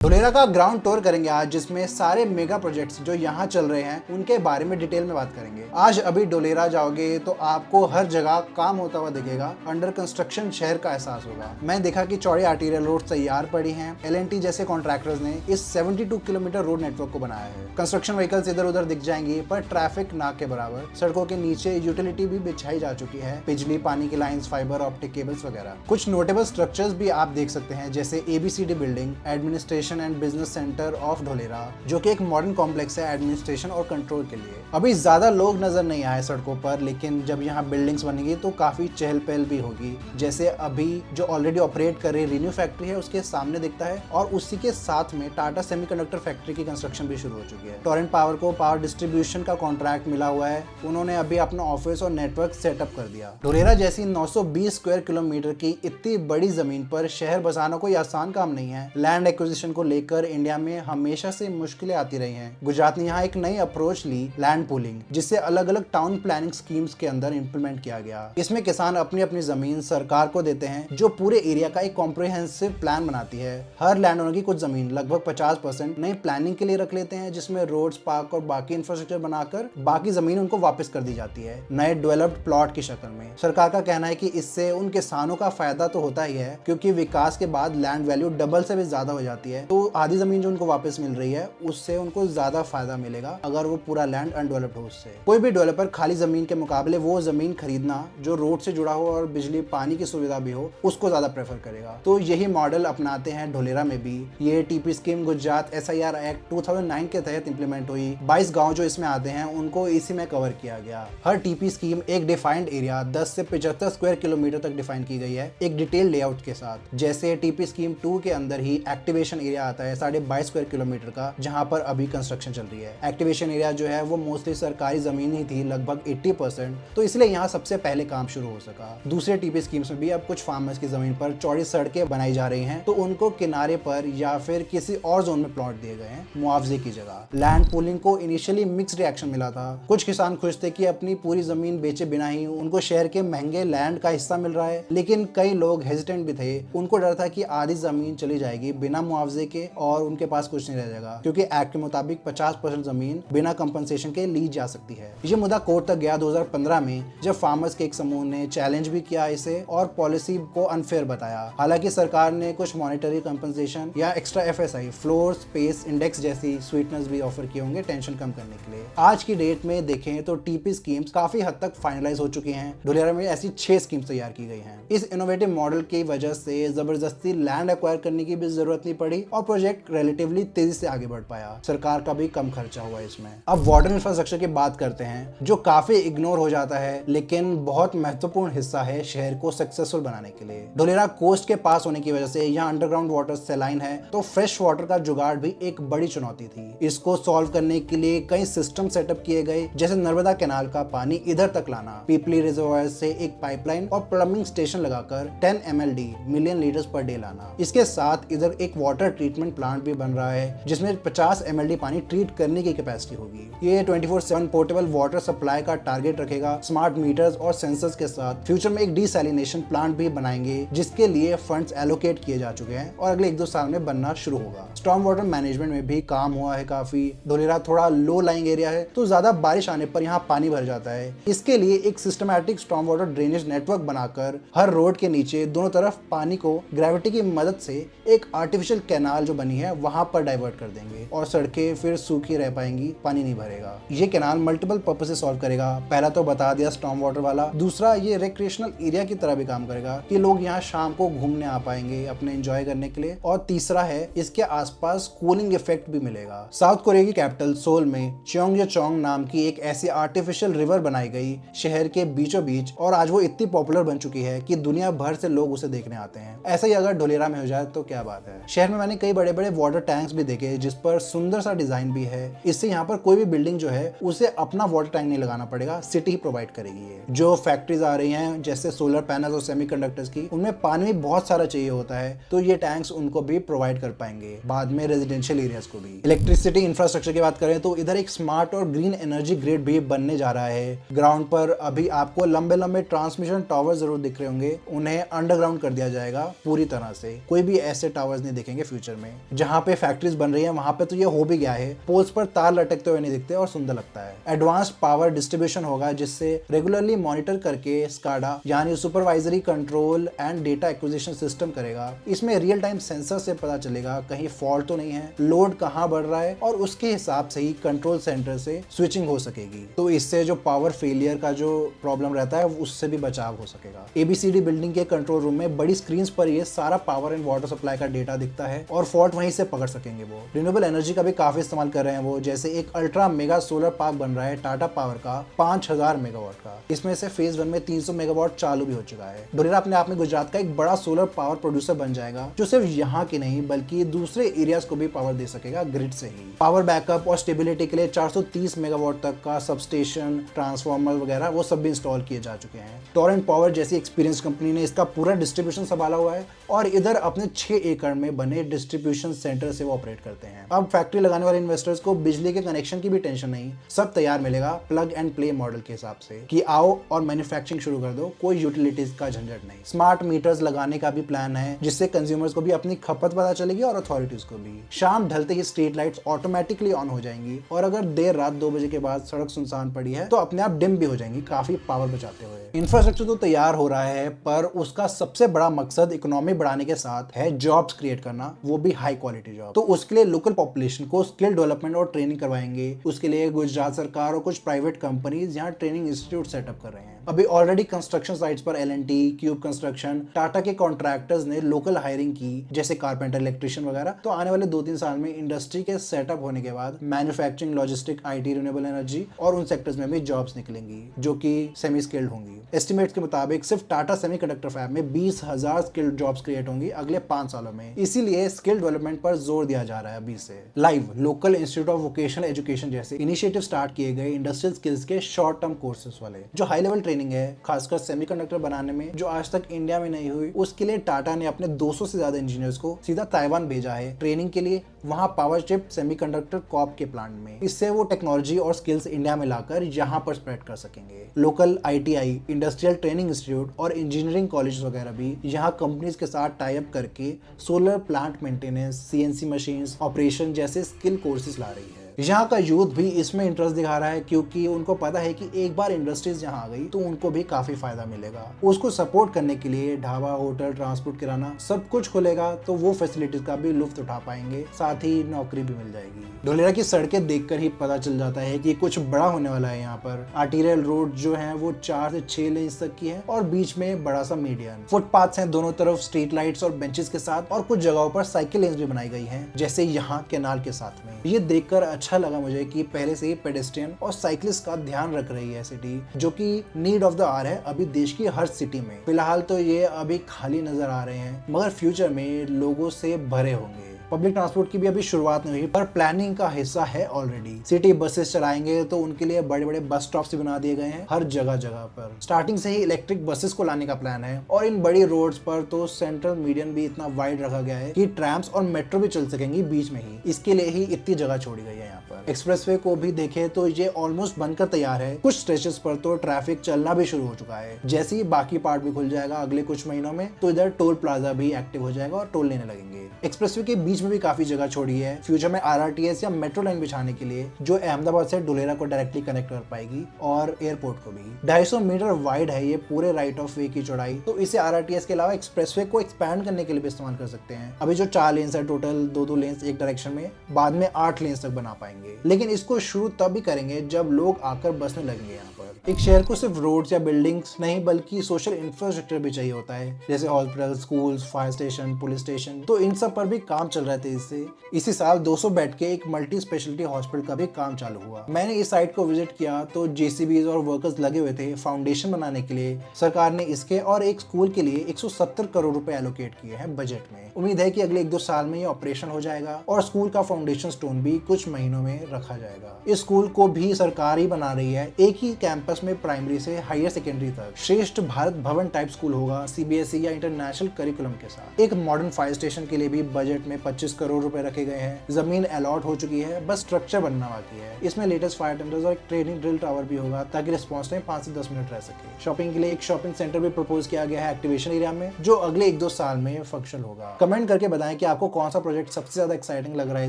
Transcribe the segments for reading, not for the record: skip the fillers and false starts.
धोलेरा का ground tour करेंगे आज, जिसमें सारे मेगा प्रोजेक्ट्स जो यहाँ चल रहे हैं उनके बारे में डिटेल में बात करेंगे। आज अभी धोलेरा जाओगे तो आपको हर जगह काम होता हुआ दिखेगा, अंडर कंस्ट्रक्शन शहर का एहसास होगा। मैं देखा कि चौड़ी आर्टीरियल रोड तैयार पड़ी हैं। L&T जैसे कॉन्ट्रैक्टर्स ने इस 72 किलोमीटर रोड नेटवर्क को बनाया है। कंस्ट्रक्शन व्हीकल्स इधर उधर दिख जाएंगी, पर ट्रैफिक ना के बराबर। सड़कों के नीचे यूटिलिटी भी बिछाई जा चुकी है, बिजली, पानी की लाइन्स, फाइबर ऑप्टिक केबल्स वगैरह। कुछ नोटेबल स्ट्रक्चर्स भी आप देख सकते हैं, जैसे ABCD building, administration and business centre of Dholera, जो कि एक मॉडर्न कॉम्प्लेक्स है एडमिनिस्ट्रेशन और कंट्रोल के लिए। अभी ज्यादा लोग नजर नहीं आए सड़कों पर, लेकिन जब यहाँ बिल्डिंग्स बनेगी तो काफी चहल पहल भी होगी। जैसे अभी जो ऑलरेडी ऑपरेट कर रही रिन्यू फैक्ट्री है उसके सामने दिखता है, और उसी के साथ में टाटा सेमीकंडक्टर फैक्ट्री की कंस्ट्रक्शन भी शुरू हो चुकी है। टोरेंट पावर को पावर डिस्ट्रीब्यूशन का कॉन्ट्रैक्ट मिला हुआ है, उन्होंने अभी अपना ऑफिस और नेटवर्क सेटअप कर दिया। धोलेरा जैसी 920 स्क्वायर किलोमीटर की इतनी बड़ी जमीन पर शहर बसाना कोई आसान काम नहीं है। लैंड एक्विजिशन को लेकर इंडिया में हमेशा से मुश्किलें आती रही हैं। गुजरात ने यहाँ एक नई अप्रोच ली, लैंड पूलिंग, जिसे अलग अलग टाउन प्लानिंग स्कीम्स के अंदर इंप्लीमेंट किया गया। इसमें किसान अपनी अपनी जमीन सरकार को देते हैं, जो पूरे एरिया का एक कॉम्प्रिहेंसिव प्लान बनाती है। हर लैंड ओनर की कुछ जमीन, लगभग 50% नई प्लानिंग के लिए रख लेते हैं, जिसमें रोड्स, पार्क और बाकी इंफ्रास्ट्रक्चर बनाकर बाकी जमीन उनको वापस कर दी जाती है, नए डेवलप्ड प्लॉट की शक्ल में। सरकार का कहना है कि इससे उन किसानों का फायदा तो होता ही है, क्योंकि विकास के बाद लैंड वैल्यू डबल से भी ज्यादा हो जाती है। तो आधी जमीन जो उनको वापस मिल रही है उससे उनको ज्यादा फायदा मिलेगा अगर वो पूरा लैंड अनडेवलप्ड हो उससे। कोई भी डेवलपर खाली जमीन के मुकाबले वो जमीन खरीदना जो रोड से जुड़ा हो और बिजली पानी की सुविधा भी हो, उसको ज्यादा प्रेफर करेगा। तो यही मॉडल अपनाते हैं धोलेरा में भी। ये TP scheme Gujarat SIR act 2009 के तहत इंप्लीमेंट हुई। 22 गाँव जो इसमें आते हैं उनको इसी में कवर किया गया। हर टीपी स्कीम एक डिफाइंड एरिया 10 से 75 स्क्वायर किलोमीटर तक डिफाइन की गई है, एक डिटेल लेआउट के साथ। जैसे टीपी स्कीम 2 के अंदर ही एक्टिवेशन एरिया आता है 22.5 स्क्वायर किलोमीटर का, जहां पर अभी कंस्ट्रक्शन चल रही है। एक्टिवेशन एरिया जो है वो मोस्टली सरकारी जमीन ही थी, लगभग 80%, तो इसलिए यहाँ सबसे पहले काम शुरू हो सका। दूसरे टीपी स्कीम्स में भी अब कुछ फार्मर्स की जमीन पर चौड़ी सड़कें बनाई जा रही हैं, तो उनको किनारे पर या फिर किसी और जोन में प्लॉट दिए गए हैं मुआवजे की जगह। लैंड पूलिंग को इनिशियली मिक्स्ड रिएक्शन मिला था। कुछ किसान खुश थे कि अपनी पूरी जमीन बेचे बिना ही उनको शहर के महंगे लैंड का हिस्सा मिल रहा है, लेकिन कई लोग हेजिटेंट भी थे। उनको डर था कि आधी जमीन चली जाएगी बिना मुआवजे के और उनके पास कुछ नहीं रह जाएगा, क्योंकि एक्ट के मुताबिक 50% जमीन बिना कंपनसेशन के ली जा सकती है। ये मुद्दा कोर्ट तक गया 2015 में, जब फार्मर्स के एक समूह ने चैलेंज भी किया इसे और पॉलिसी को अनफेयर बताया। हालांकि सरकार ने कुछ मॉनेटरी कंपनसेशन या extra FSI, floor space index जैसी स्वीटनर्स भी ऑफर किए होंगे टेंशन कम करने के लिए। आज की डेट में देखें तो टीपी स्कीम्स काफी हद तक फाइनलाइज हो चुकी हैं। धोलेरा में ऐसी 6 स्कीम्स तैयार की गई हैं। इस इनोवेटिव मॉडल की वजह से जबरदस्ती लैंड एक्वायर करने की भी जरूरत नहीं पड़ी और प्रोजेक्ट रिलेटिवली तेजी से आगे बढ़ पाया। सरकार का भी कम खर्चा हुआ इसमें। अब वाटर इंफ्रास्ट्रक्चर की बात करते हैं, जो काफी इग्नोर हो जाता है, लेकिन बहुत महत्वपूर्ण हिस्सा है शहर को सक्सेसफुल बनाने के लिए। धोलेरा कोस्ट के पास होने की वजह से यहाँ अंडरग्राउंड वाटर सैलाइन है, तो फ्रेश वाटर का जुगाड़ भी एक बड़ी चुनौती थी। इसको सॉल्व करने के लिए कई सिस्टम सेटअप किए गए, जैसे नर्मदा कैनाल का पानी इधर तक लाना, पीपली रिजर्वायर से एक पाइपलाइन और प्लम्बिंग स्टेशन लगाकर 10 MLD million litres per day लाना। इसके साथ इधर एक वाटर ट्रीटमेंट प्लांट भी बन रहा है, जिसमें 50 MLD पानी ट्रीट करने की कैपेसिटी होगी। ये 24/7 पोर्टेबल वाटर सप्लाई का टारगेट रखेगा। स्मार्ट मीटर्स और सेंसर्स के साथ फ्यूचर में एक डिसैलिनेशन प्लांट भी बनाएंगे, जिसके लिए फंड्स एलोकेट किए जा चुके हैं और अगले 1-2 साल में बनना शुरू होगा। स्टॉर्म वाटर मैनेजमेंट में भी काम हुआ है काफी। धोलेरा थोड़ा लो लाइंग एरिया है, तो ज्यादा बारिश आने पर यहाँ पानी भर जाता है। इसके लिए एक systematic storm water drainage network बनाकर हर रोड के नीचे दोनों तरफ पानी को ग्रेविटी की मदद से एक आर्टिफिशियल कैनाल जो बनी है वहां पर डाइवर्ट कर देंगे और सड़कें फिर सूखी रह पाएंगी, पानी नहीं भरेगा। ये कैनाल मल्टीपल पर्पस से सॉल्व करेगा। पहला तो बता दिया स्टॉर्म वाटर वाला। दूसरा, ये रिक्रिएशनल एरिया की तरह भी काम करेगा कि लोग यहाँ शाम को घूमने आ पाएंगे अपने एंजॉय करने के लिए। और तीसरा है, इसके आसपास कूलिंग इफेक्ट भी मिलेगा। साउथ कोरिया की कैपिटल सोल में चोंगयोचोंग नाम की एक ऐसी आर्टिफिशियल रिवर बनाई गई शहर के बीचों बीच, और आज वो इतनी पॉपुलर बन चुकी है कि दुनिया भर से लोग उसे देखने आते हैं। ऐसा ही अगर धोलेरा में हो जाए तो क्या बात है। शहर में मैंने कई बड़े बड़े वाटर टैंक्स भी देखे, जिस पर सुंदर सा डिजाइन भी है। इससे यहाँ पर कोई भी बिल्डिंग जो है उसे अपना वाटर टैंक नहीं लगाना पड़ेगा, सिटी ही प्रोवाइड करेगी। ये जो फैक्ट्रीज आ रही हैं जैसे सोलर पैनल्स और सेमीकंडक्टर्स की, उनमें पानी भी बहुत सारा चाहिए होता है, तो ये टैंक्स उनको भी प्रोवाइड कर पाएंगे, बाद में रेजिडेंशियल एरियाज को भी। इलेक्ट्रिसिटी इंफ्रास्ट्रक्चर की बात करें तो इधर एक स्मार्ट और ग्रीन एनर्जी ग्रिड भी बनने जा रहा है। ग्राउंड पर अभी आपको लंबे लंबे ट्रांसमिशन टावर जरूर दिख रहे होंगे, उन्हें अंडरग्राउंड कर दिया जाएगा पूरी तरह से। कोई भी ऐसे टावर्स नहीं दिखेंगे फ्यूचर फ्यूचर में। जहाँ पे फैक्ट्रीज बन रही है वहां पे तो ये हो भी गया है, पोल्स पर तार लटकते हुए नहीं दिखते और सुंदर लगता है। एडवांस्ड पावर डिस्ट्रीब्यूशन होगा जिससे रेगुलरली मॉनिटर करके स्काडा यानी supervisory control and data acquisition system करेगा। इसमें रियल टाइम सेंसर से पता चलेगा कहीं फॉल्ट तो नहीं है, लोड कहाँ बढ़ रहा है, और उसके हिसाब से ही कंट्रोल सेंटर से स्विचिंग हो सकेगी। तो इससे जो पावर फेलियर का जो प्रॉब्लम रहता है उससे भी बचाव हो सकेगा। एबीसीडी बिल्डिंग के कंट्रोल रूम में बड़ी स्क्रीन पर ये सारा पावर एंड वाटर सप्लाई का डेटा दिखता है और फॉल्ट वहीं से पकड़ सकेंगे वो। रिन्यूएबल एनर्जी का भी काफी इस्तेमाल कर रहे हैं वो, जैसे एक अल्ट्रा मेगा सोलर पार्क बन रहा है टाटा पावर का 5000 मेगावाट का। इसमें से फेज 1 में 300 मेगावाट चालू भी हो चुका है। डोलेरा अपने आप में गुजरात का एक बड़ा सोलर पावर प्रोड्यूसर बन जाएगा जो सिर्फ यहाँ की नहीं बल्कि दूसरे एरियाज को भी पावर दे सकेगा ग्रिड से ही। पावर बैकअप और स्टेबिलिटी के लिए 430 मेगावाट तक का सबस्टेशन, ट्रांसफार्मर वगैरह वो सब भी इंस्टॉल किए जा चुके हैं। टोरेंट पावर जैसी एक्सपीरियंस कंपनी ने इसका पूरा डिस्ट्रीब्यूशन संभाला हुआ है और इधर अपने 6 एकड़ में बने डिस्ट्रीब्यूशन सेंटर से वो ऑपरेट करते हैं। अब फैक्ट्री लगाने वाले इन्वेस्टर्स को बिजली के कनेक्शन की भी टेंशन नहीं, सब तैयार मिलेगा प्लग एंड प्ले मॉडल के हिसाब से कि आओ और मैन्युफैक्चरिंग शुरू कर दो, कोई यूटिलिटीज का झंझट नहीं। स्मार्ट मीटर्स लगाने का भी प्लान है जिससे कंज्यूमर्स को भी अपनी खपत पता चलेगी और अथॉरिटीज को भी। शाम ढलते ही स्ट्रीट लाइट्स ऑटोमेटिकली ऑन हो जाएंगी और अगर देर रात 2 बजे के बाद सड़क सुनसान पड़ी है तो अपने आप डिम भी हो जाएंगी, काफी पावर बचाते हुए। इंफ्रास्ट्रक्चर तो तैयार हो रहा है पर उसका सबसे बड़ा मकसद इकोनॉमी बढ़ाने के साथ है जॉब्स क्रिएट करना, वो भी हाई क्वालिटी जॉब। तो उसके लिए लोकल पॉपुलेशन को स्किल डेवलपमेंट और ट्रेनिंग करवाएंगे। उसके लिए गुजरात सरकार और कुछ प्राइवेट कंपनीज यहाँ ट्रेनिंग इंस्टीट्यूट सेटअप कर रहे हैं। अभी ऑलरेडी कंस्ट्रक्शन साइट्स पर L&T, क्यूब कंस्ट्रक्शन, टाटा के कॉन्ट्रैक्टर्स ने लोकल हायरिंग की जैसे कारपेंटर, इलेक्ट्रिशियन वगैरह। तो आने वाले 2-3 साल में इंडस्ट्री के सेटअप होने के बाद manufacturing, logistic, IT, renewable energy और उन सेक्टर्स में भी जॉब्स निकलेंगी जो कि सेमी स्किल्ड होंगी। एस्टिमेट्स के मुताबिक सिर्फ टाटा सेमीकंडक्टर फैब में 20,000 स्किल्ड जॉब्स क्रिएट होंगी अगले 5 सालों में। इसीलिए स्किल डेवलपमेंट पर जोर दिया जा रहा है अभी से। Live local institute of vocational education जैसे इनिशिएटिव स्टार्ट किए गए इंडस्ट्रियल स्किल्स के शॉर्ट टर्म कोर्सेज वाले, जो हाई लेवल ट्रेनिंग है खासकर सेमीकंडक्टर बनाने में जो आज तक इंडिया में नहीं हुई। उसके लिए टाटा ने अपने 200 से ज्यादा इंजीनियर्स को सीधा ताइवान भेजा है ट्रेनिंग के लिए, वहां पावर चिप सेमीकंडक्टर कॉप के प्लांट में। इससे वो टेक्नोलॉजी और स्किल्स इंडिया में लाकर यहाँ पर स्प्रेड कर सकेंगे। Local ITI, industrial training institute और इंजीनियरिंग कॉलेज वगैरह भी यहाँ कंपनीज के साथ टाई अप करके solar plant maintenance, CNC machines, operation जैसे स्किल कोर्सेज ला रही है। यहाँ का यूथ भी इसमें इंटरेस्ट दिखा रहा है क्योंकि उनको पता है कि एक बार इंडस्ट्रीज यहाँ आ गई तो उनको भी काफी फायदा मिलेगा। उसको सपोर्ट करने के लिए ढाबा, होटल, ट्रांसपोर्ट, किराना सब कुछ खुलेगा तो वो फैसिलिटीज का भी लुत्फ उठा पाएंगे, साथ ही नौकरी भी मिल जाएगी। ढोलेरा की सड़कें देखकर ही पता चल जाता है कि कुछ बड़ा होने वाला है। यहाँ पर आर्टीरियल रोड जो है वो 4 से 6 लेन तक की है और बीच में बड़ा सा मीडियन फुटपाथ है, दोनों तरफ स्ट्रीट लाइट्स और बेंचेस के साथ, और कुछ जगहों पर साइकिल लेन्स भी बनाई गई है जैसे यहाँ कैनाल के साथ में। ये देखकर अच्छा लगा मुझे कि पहले से ही पेडेस्ट्रियन और साइकिलिस्ट का ध्यान रख रही है सिटी, जो कि नीड ऑफ द आवर है अभी देश की हर सिटी में। फिलहाल तो ये अभी खाली नजर आ रहे हैं मगर फ्यूचर में लोगों से भरे होंगे। पब्लिक ट्रांसपोर्ट की भी अभी शुरुआत नहीं हुई पर प्लानिंग का हिस्सा है ऑलरेडी। सिटी बसेस चलाएंगे तो उनके लिए बड़े बड़े बस स्टॉप्स भी बना दिए गए हैं हर जगह जगह पर। स्टार्टिंग से ही इलेक्ट्रिक बसेस को लाने का प्लान है और इन बड़ी रोड्स पर तो सेंट्रल मीडियन भी इतना वाइड रखा गया है कि ट्रैम्स और मेट्रो भी चल सकेंगी बीच में ही। इसके लिए ही इतनी जगह छोड़ी गई है यहाँ पर। एक्सप्रेसवे को भी देखे तो ये ऑलमोस्ट बनकर तैयार है। कुछ स्ट्रेचेस पर तो ट्रैफिक चलना भी शुरू हो चुका है। जैसे ही बाकी पार्ट भी खुल जाएगा अगले कुछ महीनों में तो इधर टोल प्लाजा भी एक्टिव हो जाएगा और टोल लेने लगेंगे। एक्सप्रेसवे के बीच में भी काफी जगह छोड़ी है फ्यूचर में RRTS या मेट्रो लाइन बिछाने के लिए, जो अहमदाबाद से ढोलेरा को डायरेक्टली कनेक्ट कर पाएगी और एयरपोर्ट को भी। 250 मीटर वाइड है ये पूरे राइट ऑफ वे की चौड़ाई, तो इसे RRTS के अलावा एक्सप्रेसवे को एक्सपैंड करने के लिए भी इस्तेमाल कर सकते हैं। अभी जो 4 लेन्स है टोटल, 2-2 लेन्स एक डायरेक्शन में, बाद में 8 लेन्स तक बना पाएंगे। लेकिन इसको शुरू तभी करेंगे जब लोग आकर बसने लगेंगे। यहाँ पर एक शहर को सिर्फ रोड्स या बिल्डिंग्स नहीं बल्कि सोशल इंफ्रास्ट्रक्चर भी चाहिए होता है, जैसे hospital, schools, fire station, police station. तो इन सब पर भी काम चल रहे थे। इससे इसी साल 200 बेड के एक मल्टी स्पेशलिटी हॉस्पिटल का भी काम चालू हुआ। मैंने इस साइट को विजिट किया तो JCBs और वर्कर्स लगे हुए थे फाउंडेशन बनाने के लिए। सरकार ने इसके और एक स्कूल के लिए 170 करोड़ रुपए एलोकेट किए हैं बजट में। उम्मीद है कि अगले 1-2 साल में ये ऑपरेशन हो जाएगा और स्कूल का फाउंडेशन स्टोन भी कुछ महीनों में रखा जाएगा। इस स्कूल को भी सरकार ही बना रही है। एक ही कैंपस कैंपस में प्राइमरी से हायर सेकेंडरी तक श्रेष्ठ भारत भवन टाइप स्कूल होगा, CBSE या इंटरनेशनल करिकुलम के साथ। एक मॉडर्न फायर स्टेशन के लिए भी बजट में 25 करोड़ रुपए रखे गए हैं। जमीन अलॉट हो चुकी है, बस स्ट्रक्चर बनना बाकी है। इसमें लेटेस्ट फायर टेंडर्स और एक ट्रेनिंग ड्रिल टावर भी होगा ताकि रिस्पॉन्स टाइम 5 से 10 मिनट रह सके। शॉपिंग के लिए एक शॉपिंग सेंटर भी प्रपोज किया गया है एक्टिवेशन एरिया में, जो अगले 1-2 साल में फंक्शनल होगा। कमेंट करके बताएं कि आपको कौन सा प्रोजेक्ट सबसे ज्यादा एक्साइटिंग लग रहा है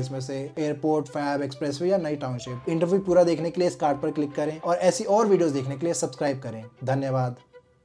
इसमें से, एयरपोर्ट, फैब, एक्सप्रेसवे या नई टाउनशिप। इंटरव्यू पूरा देखने के लिए इस कार्ड पर क्लिक करें और ऐसी और वीडियोस देखने के लिए सब्सक्राइब करें। धन्यवाद।